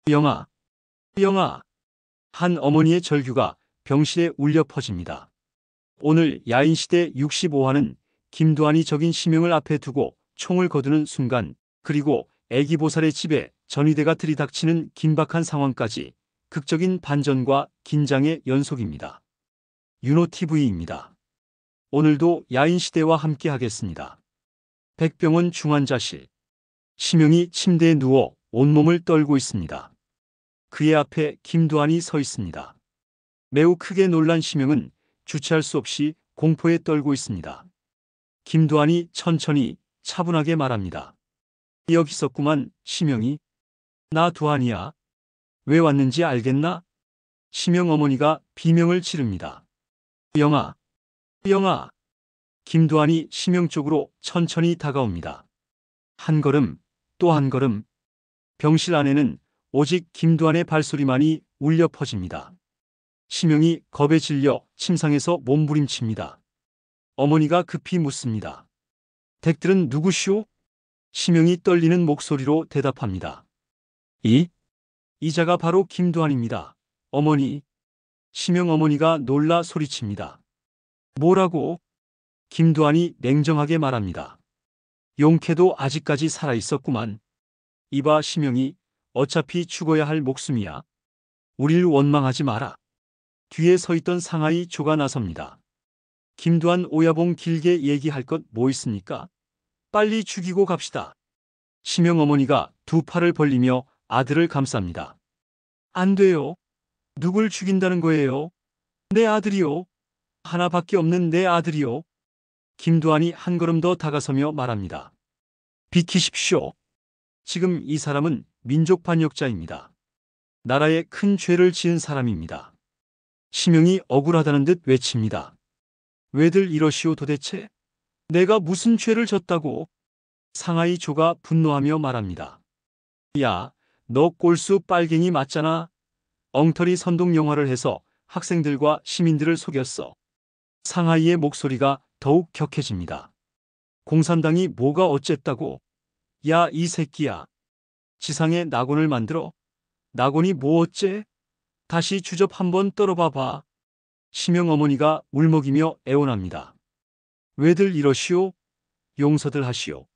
영아, 영아. 한 어머니의 절규가 병실에 울려 퍼집니다. 오늘 야인시대 65화는 김두한이 적인 심형을 앞에 두고 총을 거두는 순간, 그리고 애기보살의 집에 전위대가 들이닥치는 긴박한 상황까지 극적인 반전과 긴장의 연속입니다. 윤호TV입니다. 오늘도 야인시대와 함께 하겠습니다. 백병원 중환자실. 심형이 침대에 누워 온몸을 떨고 있습니다. 그의 앞에 김두한이 서 있습니다. 매우 크게 놀란 심형은 주체할 수 없이 공포에 떨고 있습니다. 김두한이 천천히 차분하게 말합니다. 여기 있었구만, 심형이. 나 두한이야. 왜 왔는지 알겠나? 심형 어머니가 비명을 지릅니다. 영아, 영아. 김두한이 심형 쪽으로 천천히 다가옵니다. 한 걸음, 또 한 걸음. 병실 안에는 오직 김두한의 발소리만이 울려 퍼집니다. 심형이 겁에 질려 침상에서 몸부림칩니다. 어머니가 급히 묻습니다. 댁들은 누구시오? 심형이 떨리는 목소리로 대답합니다. 이자가 바로 김두한입니다. 어머니. 심형 어머니가 놀라 소리칩니다. 뭐라고? 김두한이 냉정하게 말합니다. 용케도 아직까지 살아있었구만. 이봐 심형이, 어차피 죽어야 할 목숨이야. 우릴 원망하지 마라. 뒤에 서 있던 상하이 조가 나섭니다. 김두한 오야봉 길게 얘기할 것 뭐 있습니까? 빨리 죽이고 갑시다. 심형 어머니가 두 팔을 벌리며 아들을 감쌉니다. 안 돼요. 누굴 죽인다는 거예요? 내 아들이요. 하나밖에 없는 내 아들이요. 김두한이 한 걸음 더 다가서며 말합니다. 비키십시오. 지금 이 사람은 민족 반역자입니다. 나라에 큰 죄를 지은 사람입니다. 심형이 억울하다는 듯 외칩니다. 왜들 이러시오 도대체? 내가 무슨 죄를 졌다고? 상하이 조가 분노하며 말합니다. 야, 너 꼴수 빨갱이 맞잖아. 엉터리 선동 영화를 해서 학생들과 시민들을 속였어. 상하이의 목소리가 더욱 격해집니다. 공산당이 뭐가 어쨌다고? 야, 이 새끼야. 지상에 낙원을 만들어? 낙원이 뭐 어째? 다시 주접 한번 떨어봐봐. 심형 어머니가 울먹이며 애원합니다. 왜들 이러시오? 용서들 하시오.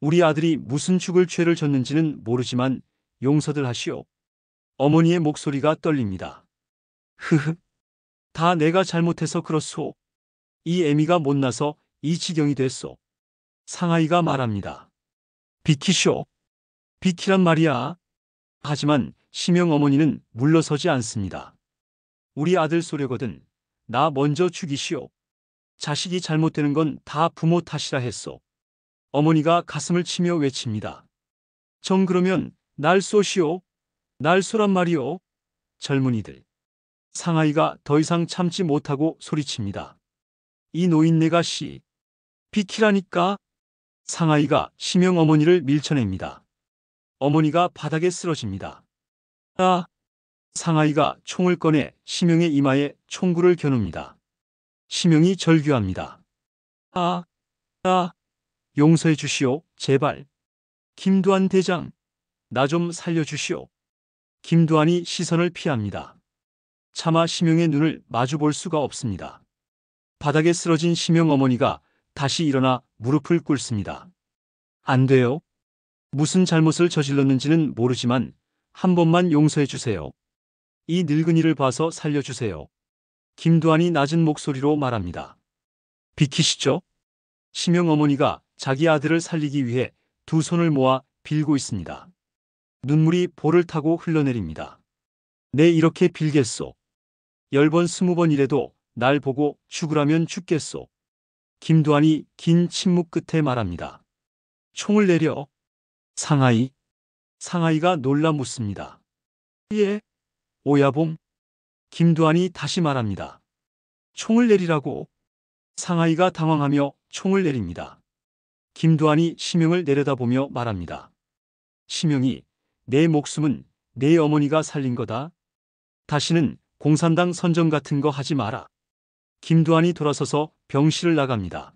우리 아들이 무슨 죽을 죄를 졌는지는 모르지만 용서들 하시오. 어머니의 목소리가 떨립니다. 흐흐. 다 내가 잘못해서 그렇소. 이 애미가 못나서 이 지경이 됐소. 상하이가 말합니다. 비키쇼. 비키란 말이야. 하지만 심형 어머니는 물러서지 않습니다. 우리 아들 소려거든. 나 먼저 죽이시오. 자식이 잘못되는 건 다 부모 탓이라 했소. 어머니가 가슴을 치며 외칩니다. 정 그러면 날 쏘시오. 날 쏘란 말이오. 젊은이들. 상하이가 더 이상 참지 못하고 소리칩니다. 이 노인네가 씨. 비키라니까. 상하이가 심형 어머니를 밀쳐냅니다. 어머니가 바닥에 쓰러집니다. 아! 상하이가 총을 꺼내 심형의 이마에 총구를 겨눕니다. 심형이 절규합니다. 아! 아! 용서해 주시오, 제발. 김두한 대장, 나 좀 살려주시오. 김두한이 시선을 피합니다. 차마 심형의 눈을 마주 볼 수가 없습니다. 바닥에 쓰러진 심형 어머니가 다시 일어나 무릎을 꿇습니다. 안 돼요. 무슨 잘못을 저질렀는지는 모르지만 한 번만 용서해 주세요. 이 늙은이를 봐서 살려주세요. 김두한이 낮은 목소리로 말합니다. 비키시죠? 심형 어머니가 자기 아들을 살리기 위해 두 손을 모아 빌고 있습니다. 눈물이 볼을 타고 흘러내립니다. 내 이렇게 빌겠소. 10번 20번이라도 날 보고 죽으라면 죽겠소. 김두한이 긴 침묵 끝에 말합니다. 총을 내려. 상하이. 상하이가 놀라 묻습니다. 예. 오야봉. 김두한이 다시 말합니다. 총을 내리라고. 상하이가 당황하며 총을 내립니다. 김두한이 심형을 내려다보며 말합니다. 심형이, 내 목숨은 내 어머니가 살린 거다. 다시는 공산당 선전 같은 거 하지 마라. 김두한이 돌아서서 병실을 나갑니다.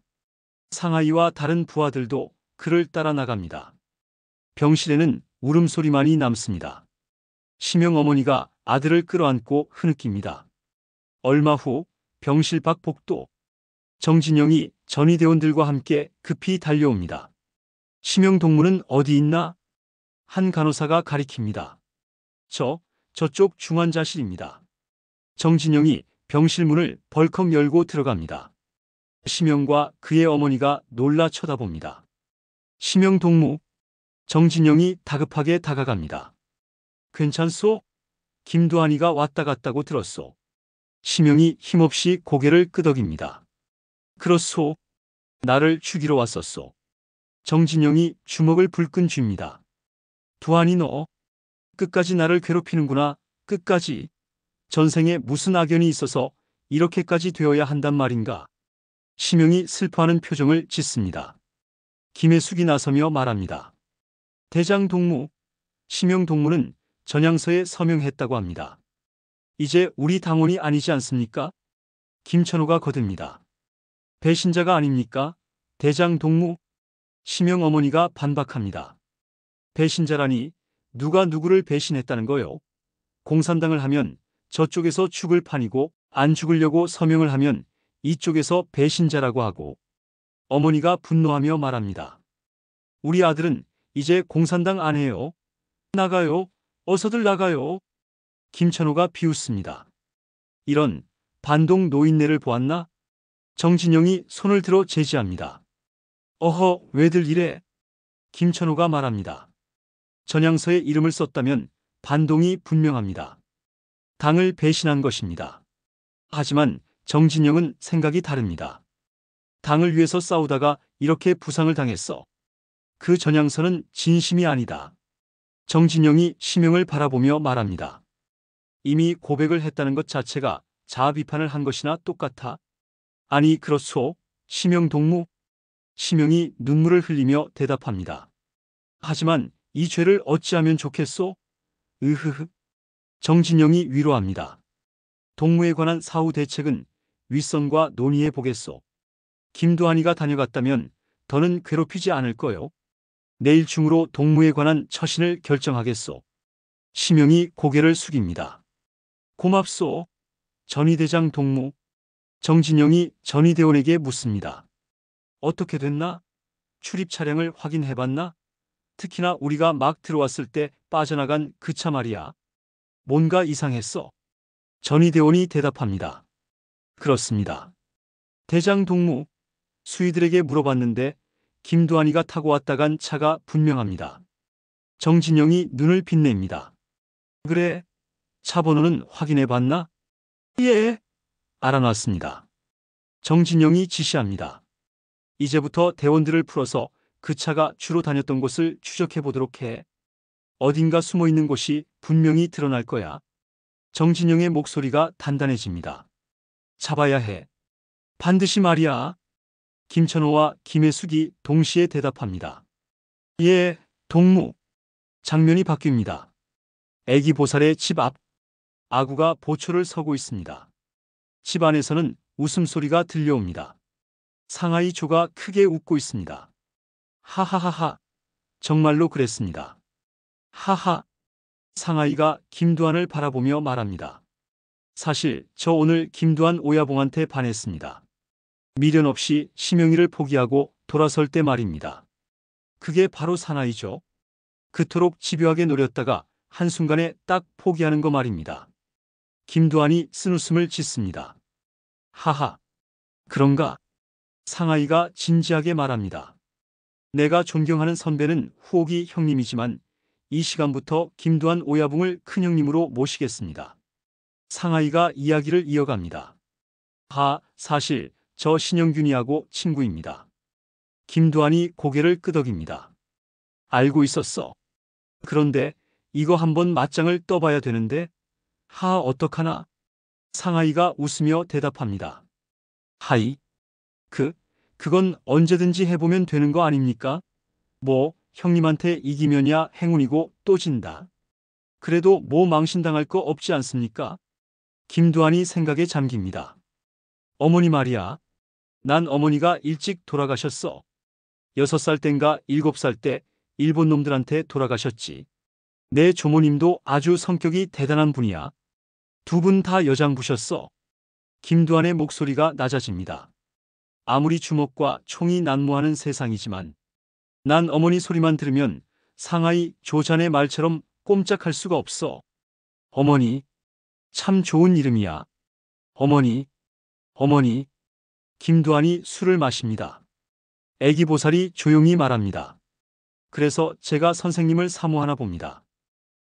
상하이와 다른 부하들도 그를 따라 나갑니다. 병실에는 울음소리만이 남습니다. 심영 어머니가 아들을 끌어안고 흐느낍니다. 얼마 후 병실 밖 복도. 정진영이 전의대원들과 함께 급히 달려옵니다. 심영 동무는 어디 있나? 한 간호사가 가리킵니다. 저쪽 중환자실입니다. 정진영이 병실 문을 벌컥 열고 들어갑니다. 심영과 그의 어머니가 놀라 쳐다봅니다. 심영 동무. 정진영이 다급하게 다가갑니다. 괜찮소? 김두한이가 왔다 갔다고 들었소. 심영이 힘없이 고개를 끄덕입니다. 그렇소. 나를 죽이러 왔었소. 정진영이 주먹을 불끈 쥡니다. 두한이 너 끝까지 나를 괴롭히는구나. 끝까지. 전생에 무슨 악연이 있어서 이렇게까지 되어야 한단 말인가. 심영이 슬퍼하는 표정을 짓습니다. 김혜숙이 나서며 말합니다. 대장 동무. 심영 동무는 전향서에 서명했다고 합니다. 이제 우리 당원이 아니지 않습니까? 김천호가 거듭니다. 배신자가 아닙니까? 대장 동무. 심영 어머니가 반박합니다. 배신자라니 누가 누구를 배신했다는 거요? 공산당을 하면 저쪽에서 죽을 판이고 안 죽으려고 서명을 하면 이쪽에서 배신자라고 하고. 어머니가 분노하며 말합니다. 우리 아들은 이제 공산당 안 해요. 나가요. 어서들 나가요. 김천호가 비웃습니다. 이런 반동 노인네를 보았나? 정진영이 손을 들어 제지합니다. 어허, 왜들 이래? 김천호가 말합니다. 전향서에 이름을 썼다면 반동이 분명합니다. 당을 배신한 것입니다. 하지만 정진영은 생각이 다릅니다. 당을 위해서 싸우다가 이렇게 부상을 당했어. 그 전향서는 진심이 아니다. 정진영이 심영을 바라보며 말합니다. 이미 고백을 했다는 것 자체가 자아 비판을 한 것이나 똑같아. 아니 그렇소, 심영 동무. 심영이 눈물을 흘리며 대답합니다. 하지만 이 죄를 어찌하면 좋겠소? 으흐흐. 정진영이 위로합니다. 동무에 관한 사후 대책은 윗선과 논의해 보겠소. 김두한이가 다녀갔다면 더는 괴롭히지 않을 거요. 내일 중으로 동무에 관한 처신을 결정하겠소. 심영이 고개를 숙입니다. 고맙소. 전의대장 동무. 정진영이 전의대원에게 묻습니다. 어떻게 됐나? 출입 차량을 확인해봤나? 특히나 우리가 막 들어왔을 때 빠져나간 그 차 말이야. 뭔가 이상했어. 전의대원이 대답합니다. 그렇습니다. 대장 동무. 수의들에게 물어봤는데 김두한이가 타고 왔다 간 차가 분명합니다. 정진영이 눈을 빛냅니다. 그래? 차 번호는 확인해봤나? 예. 알아놨습니다. 정진영이 지시합니다. 이제부터 대원들을 풀어서 그 차가 주로 다녔던 곳을 추적해보도록 해. 어딘가 숨어있는 곳이 분명히 드러날 거야. 정진영의 목소리가 단단해집니다. 잡아야 해. 반드시 말이야. 김천호와 김혜숙이 동시에 대답합니다. 예, 동무. 장면이 바뀝니다. 애기 보살의 집 앞. 아구가 보초를 서고 있습니다. 집 안에서는 웃음소리가 들려옵니다. 상아이 조가 크게 웃고 있습니다. 하하하하. 정말로 그랬습니다. 하하. 상아이가 김두한을 바라보며 말합니다. 사실 저 오늘 김두한 오야봉한테 반했습니다. 미련 없이 심영이를 포기하고 돌아설 때 말입니다. 그게 바로 사나이죠. 그토록 집요하게 노렸다가 한순간에 딱 포기하는 거 말입니다. 김두한이 쓴웃음을 짓습니다. 하하. 그런가? 상아이가 진지하게 말합니다. 내가 존경하는 선배는 후옥이 형님이지만 이 시간부터 김두한 오야붕을 큰형님으로 모시겠습니다. 상아이가 이야기를 이어갑니다. 사실 저 신영균이하고 친구입니다. 김두한이 고개를 끄덕입니다. 알고 있었어. 그런데 이거 한번 맞짱을 떠봐야 되는데. 어떡하나? 상아이가 웃으며 대답합니다. 하이. 그건 언제든지 해보면 되는 거 아닙니까? 뭐 형님한테 이기면야 행운이고 또 진다. 그래도 뭐 망신당할 거 없지 않습니까? 김두한이 생각에 잠깁니다. 어머니 말이야. 난 어머니가 일찍 돌아가셨어. 6살 땐가 7살 때 일본 놈들한테 돌아가셨지. 내 조모님도 아주 성격이 대단한 분이야. 두 분 다 여장부셨어. 김두한의 목소리가 낮아집니다. 아무리 주먹과 총이 난무하는 세상이지만 난 어머니 소리만 들으면 상하이 조잔의 말처럼 꼼짝할 수가 없어. 어머니, 참 좋은 이름이야. 어머니, 어머니. 김두한이 술을 마십니다. 애기보살이 조용히 말합니다. 그래서 제가 선생님을 사모하나 봅니다.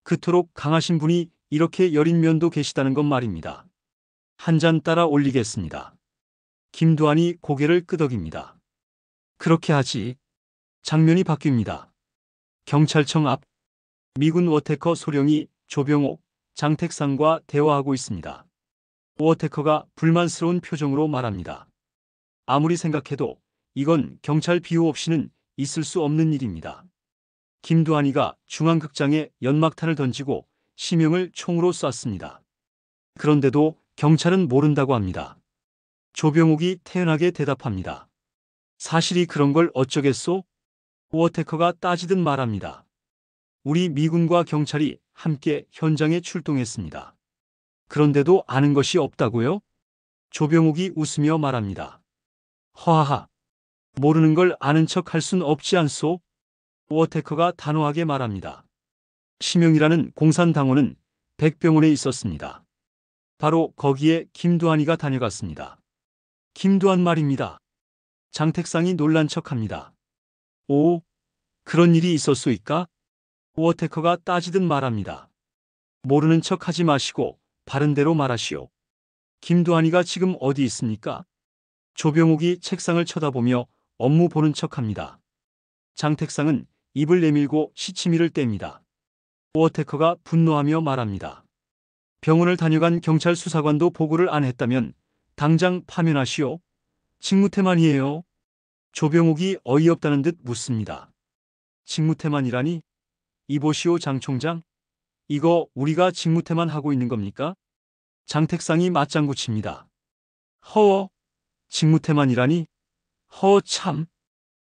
그토록 강하신 분이 이렇게 여린 면도 계시다는 건 말입니다. 한 잔 따라 올리겠습니다. 김두한이 고개를 끄덕입니다. 그렇게 하지. 장면이 바뀝니다. 경찰청 앞 미군 워테커 소령이 조병옥, 장택상과 대화하고 있습니다. 워테커가 불만스러운 표정으로 말합니다. 아무리 생각해도 이건 경찰 비호 없이는 있을 수 없는 일입니다. 김두한이가 중앙극장에 연막탄을 던지고 심형을 총으로 쐈습니다. 그런데도 경찰은 모른다고 합니다. 조병옥이 태연하게 대답합니다. 사실이 그런 걸 어쩌겠소? 워테커가 따지듯 말합니다. 우리 미군과 경찰이 함께 현장에 출동했습니다. 그런데도 아는 것이 없다고요? 조병옥이 웃으며 말합니다. 허하하. 모르는 걸 아는 척 할 순 없지 않소? 워테커가 단호하게 말합니다. 심형이라는 공산당원은 백병원에 있었습니다. 바로 거기에 김두한이가 다녀갔습니다. 김두한 말입니다. 장택상이 놀란 척합니다. 오, 그런 일이 있었소이까? 워테커가 따지듯 말합니다. 모르는 척 하지 마시고 바른 대로 말하시오. 김두한이가 지금 어디 있습니까? 조병옥이 책상을 쳐다보며 업무 보는 척합니다. 장택상은 입을 내밀고 시치미를 뗍니다. 워테커가 분노하며 말합니다. 병원을 다녀간 경찰 수사관도 보고를 안 했다면 당장 파면하시오. 직무태만이에요. 조병옥이 어이없다는 듯 묻습니다. 직무태만이라니? 이보시오 장 총장. 이거 우리가 직무태만 하고 있는 겁니까? 장택상이 맞장구 칩니다. 허, 직무태만이라니? 허 참.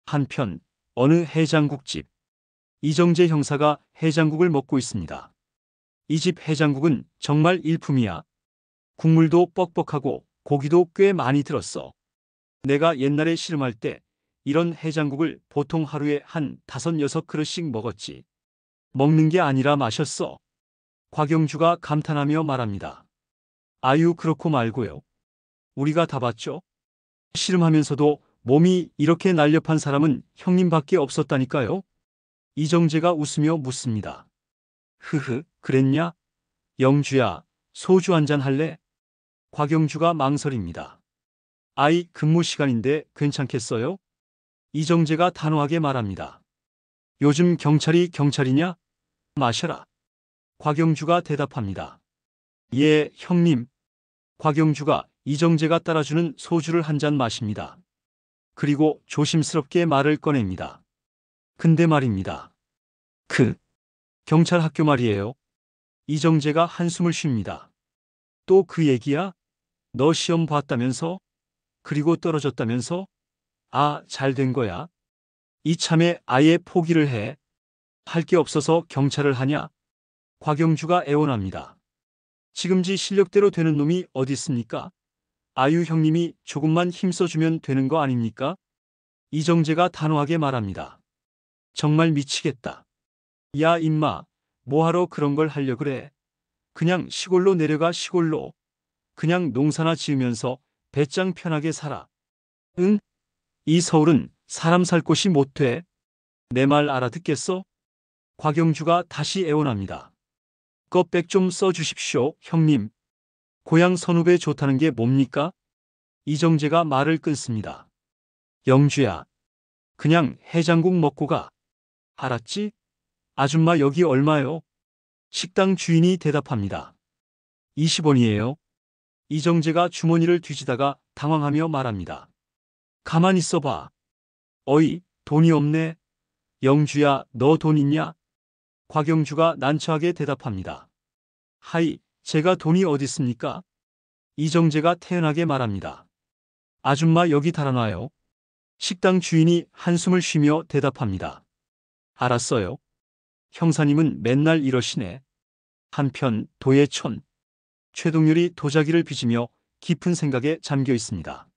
한편 어느 해장국집. 이정재 형사가 해장국을 먹고 있습니다. 이 집 해장국은 정말 일품이야. 국물도 뻑뻑하고 고기도 꽤 많이 들었어. 내가 옛날에 씨름할 때 이런 해장국을 보통 하루에 한 5, 6그릇씩 먹었지. 먹는 게 아니라 마셨어. 곽영주가 감탄하며 말합니다. 아유 그렇고 말고요. 우리가 다 봤죠. 씨름하면서도 몸이 이렇게 날렵한 사람은 형님밖에 없었다니까요. 이정재가 웃으며 묻습니다. 흐흐, 그랬냐? 영주야, 소주 한잔 할래? 곽영주가 망설입니다. 아이, 근무 시간인데 괜찮겠어요? 이정재가 단호하게 말합니다. 요즘 경찰이 경찰이냐? 마셔라. 곽영주가 대답합니다. 예, 형님. 곽영주가 이정재가 따라주는 소주를 한 잔 마십니다. 그리고 조심스럽게 말을 꺼냅니다. 근데 말입니다. 경찰 학교 말이에요. 이정재가 한숨을 쉽니다. 또 그 얘기야? 너 시험 봤다면서? 그리고 떨어졌다면서? 아, 잘 된 거야. 이참에 아예 포기를 해. 할 게 없어서 경찰을 하냐? 곽영주가 애원합니다. 지금 지 실력대로 되는 놈이 어디 있습니까? 아유 형님이 조금만 힘써주면 되는 거 아닙니까? 이정재가 단호하게 말합니다. 정말 미치겠다. 야 임마, 뭐하러 그런 걸 하려 그래? 그냥 시골로 내려가 시골로. 그냥 농사나 지으면서 배짱 편하게 살아. 응? 이 서울은 사람 살 곳이 못 돼. 내 말 알아듣겠어? 곽영주가 다시 애원합니다. 껍백 좀 써주십시오, 형님. 고향 선후배 좋다는 게 뭡니까? 이정재가 말을 끊습니다. 영주야, 그냥 해장국 먹고 가. 알았지? 아줌마 여기 얼마요? 식당 주인이 대답합니다. 20원이에요. 이정재가 주머니를 뒤지다가 당황하며 말합니다. 가만 있어봐. 어이, 돈이 없네. 영주야, 너 돈 있냐? 곽영주가 난처하게 대답합니다. 하이, 제가 돈이 어디 있습니까? 이정재가 태연하게 말합니다. 아줌마 여기 달아놔요. 식당 주인이 한숨을 쉬며 대답합니다. 알았어요. 형사님은 맨날 이러시네. 한편 도예촌. 최동렬이 도자기를 빚으며 깊은 생각에 잠겨 있습니다.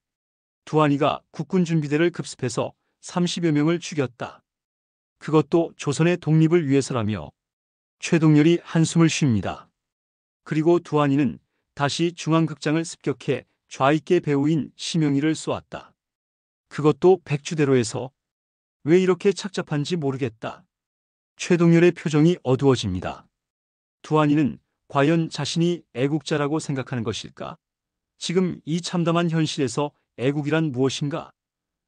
두한이가 국군 준비대를 급습해서 30여 명을 죽였다. 그것도 조선의 독립을 위해서라며 최동렬이 한숨을 쉽니다. 그리고 두한이는 다시 중앙극장을 습격해 좌익계 배우인 심영희를 쏘았다. 그것도 백주대로에서. 왜 이렇게 착잡한지 모르겠다. 최동렬의 표정이 어두워집니다. 두한이는 과연 자신이 애국자라고 생각하는 것일까? 지금 이 참담한 현실에서 애국이란 무엇인가?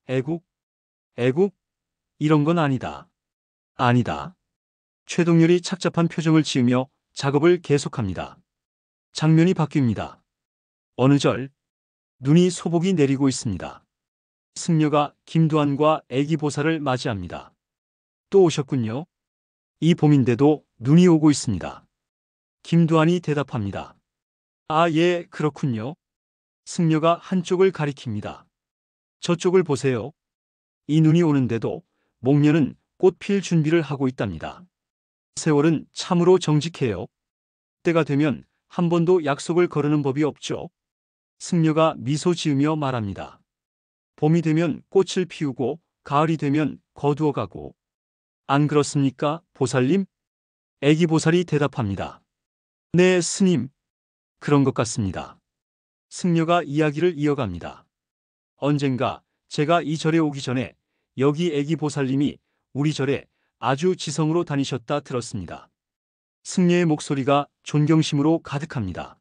애국? 애국? 이런 건 아니다. 아니다. 최동렬이 착잡한 표정을 지으며 작업을 계속합니다. 장면이 바뀝니다. 어느 절 눈이 소복이 내리고 있습니다. 승려가 김두한과 애기보살을 맞이합니다. 또 오셨군요. 이 봄인데도 눈이 오고 있습니다. 김두한이 대답합니다. 아, 예, 그렇군요. 승려가 한쪽을 가리킵니다. 저쪽을 보세요. 이 눈이 오는데도 목련은 꽃 필 준비를 하고 있답니다. 세월은 참으로 정직해요. 때가 되면 한 번도 약속을 거르는 법이 없죠. 승려가 미소 지으며 말합니다. 봄이 되면 꽃을 피우고 가을이 되면 거두어가고. 안 그렇습니까, 보살님? 애기 보살이 대답합니다. 네, 스님. 그런 것 같습니다. 승려가 이야기를 이어갑니다. 언젠가 제가 이 절에 오기 전에 여기 애기 보살님이 우리 절에 아주 지성으로 다니셨다 들었습니다. 승려의 목소리가 존경심으로 가득합니다.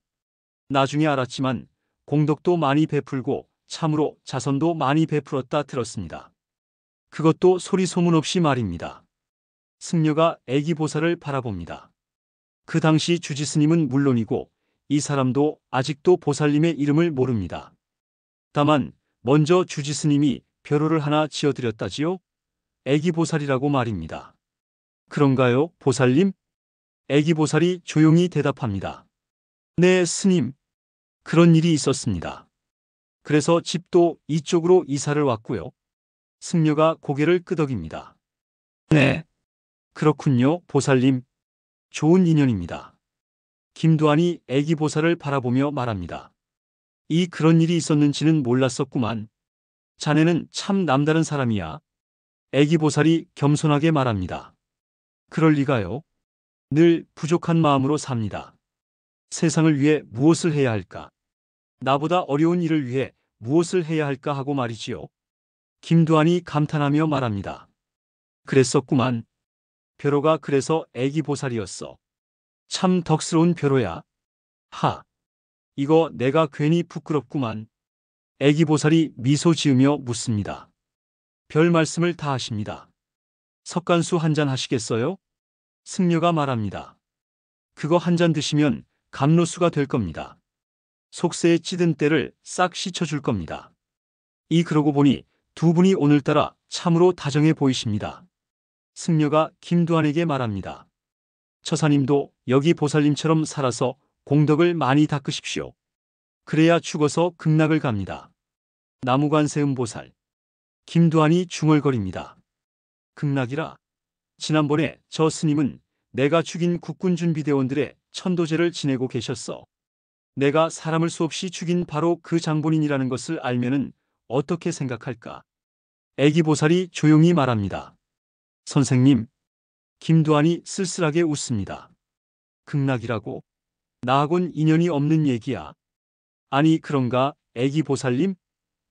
나중에 알았지만 공덕도 많이 베풀고 참으로 자선도 많이 베풀었다 들었습니다. 그것도 소리 소문 없이 말입니다. 승려가 애기 보살을 바라봅니다. 그 당시 주지스님은 물론이고 이 사람도 아직도 보살님의 이름을 모릅니다. 다만 먼저 주지스님이 벼로를 하나 지어드렸다지요? 애기 보살이라고 말입니다. 그런가요, 보살님? 애기 보살이 조용히 대답합니다. 네, 스님. 그런 일이 있었습니다. 그래서 집도 이쪽으로 이사를 왔고요. 승려가 고개를 끄덕입니다. 네. 그렇군요, 보살님. 좋은 인연입니다. 김두한이 애기 보살을 바라보며 말합니다. 이 그런 일이 있었는지는 몰랐었구만. 자네는 참 남다른 사람이야. 애기 보살이 겸손하게 말합니다. 그럴 리가요. 늘 부족한 마음으로 삽니다. 세상을 위해 무엇을 해야 할까? 나보다 어려운 일을 위해 무엇을 해야 할까 하고 말이지요. 김두한이 감탄하며 말합니다. 그랬었구만. 벼로가 그래서 애기 보살이었어. 참 덕스러운 벼로야. 하. 이거 내가 괜히 부끄럽구만. 애기 보살이 미소 지으며 묻습니다. 별 말씀을 다 하십니다. 석간수 한 잔 하시겠어요? 승려가 말합니다. 그거 한 잔 드시면 감로수가 될 겁니다. 속세에 찌든 때를 싹 씻어줄 겁니다. 그러고 보니 두 분이 오늘따라 참으로 다정해 보이십니다. 승려가 김두한에게 말합니다. 처사님도 여기 보살님처럼 살아서 공덕을 많이 닦으십시오. 그래야 죽어서 극락을 갑니다. 나무관세음 보살. 김두한이 중얼거립니다. 극락이라. 지난번에 저 스님은 내가 죽인 국군준비대원들의 천도제를 지내고 계셨어. 내가 사람을 수없이 죽인 바로 그 장본인이라는 것을 알면은 어떻게 생각할까? 애기 보살이 조용히 말합니다. 선생님. 김두한이 쓸쓸하게 웃습니다. 극락이라고? 나하곤 인연이 없는 얘기야. 아니 그런가, 애기 보살님?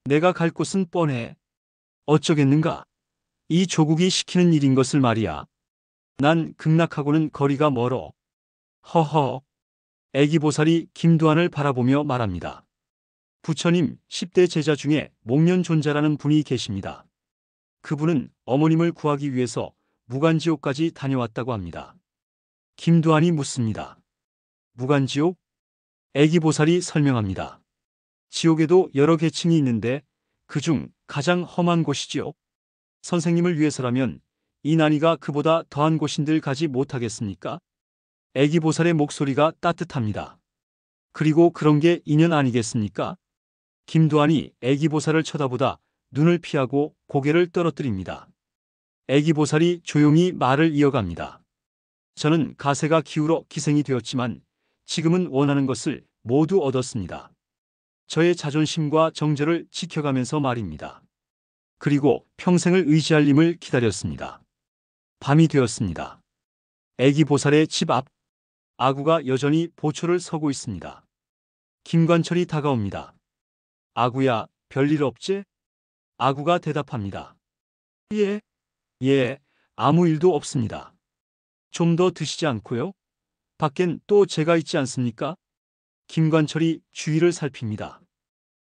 내가 갈 곳은 뻔해. 어쩌겠는가? 이 조국이 시키는 일인 것을 말이야. 난 극락하고는 거리가 멀어. 허허. 애기 보살이 김두한을 바라보며 말합니다. 부처님 10대 제자 중에 목련존자라는 분이 계십니다. 그분은 어머님을 구하기 위해서 무간지옥까지 다녀왔다고 합니다. 김두한이 묻습니다. 무간지옥? 애기 보살이 설명합니다. 지옥에도 여러 계층이 있는데 그중 가장 험한 곳이지요. 선생님을 위해서라면 이 난이가 그보다 더한 곳인들 가지 못하겠습니까? 애기 보살의 목소리가 따뜻합니다. 그리고 그런 게 인연 아니겠습니까? 김두한이 애기 보살을 쳐다보다 눈을 피하고 고개를 떨어뜨립니다. 애기 보살이 조용히 말을 이어갑니다. 저는 가세가 기울어 기생이 되었지만 지금은 원하는 것을 모두 얻었습니다. 저의 자존심과 정절을 지켜가면서 말입니다. 그리고 평생을 의지할 님을 기다렸습니다. 밤이 되었습니다. 애기보살의 집 앞, 아구가 여전히 보초를 서고 있습니다. 김관철이 다가옵니다. 아구야, 별일 없지? 아구가 대답합니다. 예, 예, 아무 일도 없습니다. 좀 더 드시지 않고요? 밖엔 또 제가 있지 않습니까? 김관철이 주위를 살핍니다.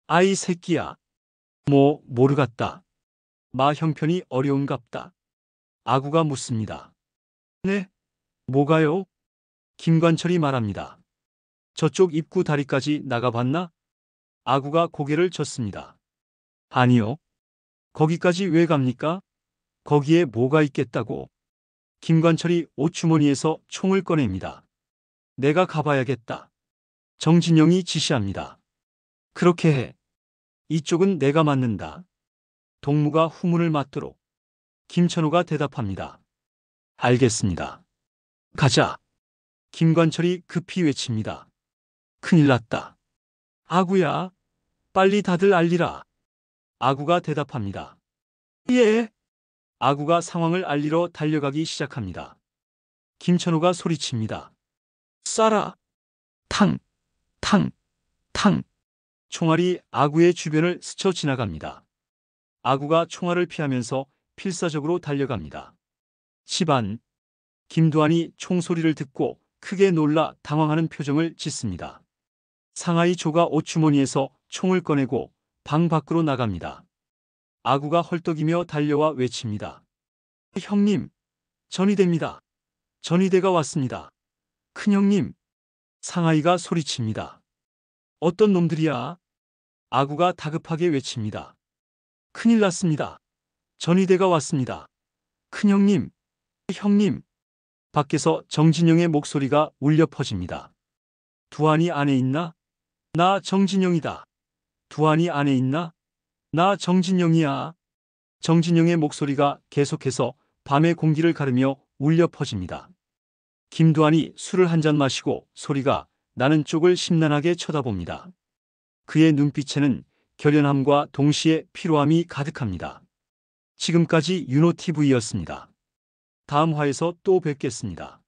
아이 새끼야. 모르겠다. 마 형편이 어려운갑다. 아구가 묻습니다. 네? 뭐가요? 김관철이 말합니다. 저쪽 입구 다리까지 나가봤나? 아구가 고개를 젓습니다. 아니요. 거기까지 왜 갑니까? 거기에 뭐가 있겠다고. 김관철이 옷주머니에서 총을 꺼냅니다. 내가 가봐야겠다. 정진영이 지시합니다. 그렇게 해. 이쪽은 내가 맞는다. 동무가 후문을 맞도록. 김천호가 대답합니다. 알겠습니다. 가자. 김관철이 급히 외칩니다. 큰일 났다. 아구야, 빨리 다들 알리라. 아구가 대답합니다. 예. 아구가 상황을 알리러 달려가기 시작합니다. 김천호가 소리칩니다. 쏴라. 탕, 탕, 탕. 총알이 아구의 주변을 스쳐 지나갑니다. 아구가 총알을 피하면서 필사적으로 달려갑니다. 집안, 김두한이 총소리를 듣고 크게 놀라 당황하는 표정을 짓습니다. 상하이 조가 옷주머니에서 총을 꺼내고 방 밖으로 나갑니다. 아구가 헐떡이며 달려와 외칩니다. 형님, 전이대입니다. 전이대가 왔습니다. 큰형님. 상하이가 소리칩니다. 어떤 놈들이야? 아구가 다급하게 외칩니다. 큰일 났습니다. 전이대가 왔습니다. 큰형님, 형님. 밖에서 정진영의 목소리가 울려 퍼집니다. 두한이 안에 있나? 나 정진영이다. 두한이 안에 있나? 나 정진영이야. 정진영의 목소리가 계속해서 밤의 공기를 가르며 울려 퍼집니다. 김두한이 술을 한 잔 마시고 소리가 나는 쪽을 심란하게 쳐다봅니다. 그의 눈빛에는 결연함과 동시에 피로함이 가득합니다. 지금까지 윤호TV였습니다. 다음 화에서 또 뵙겠습니다.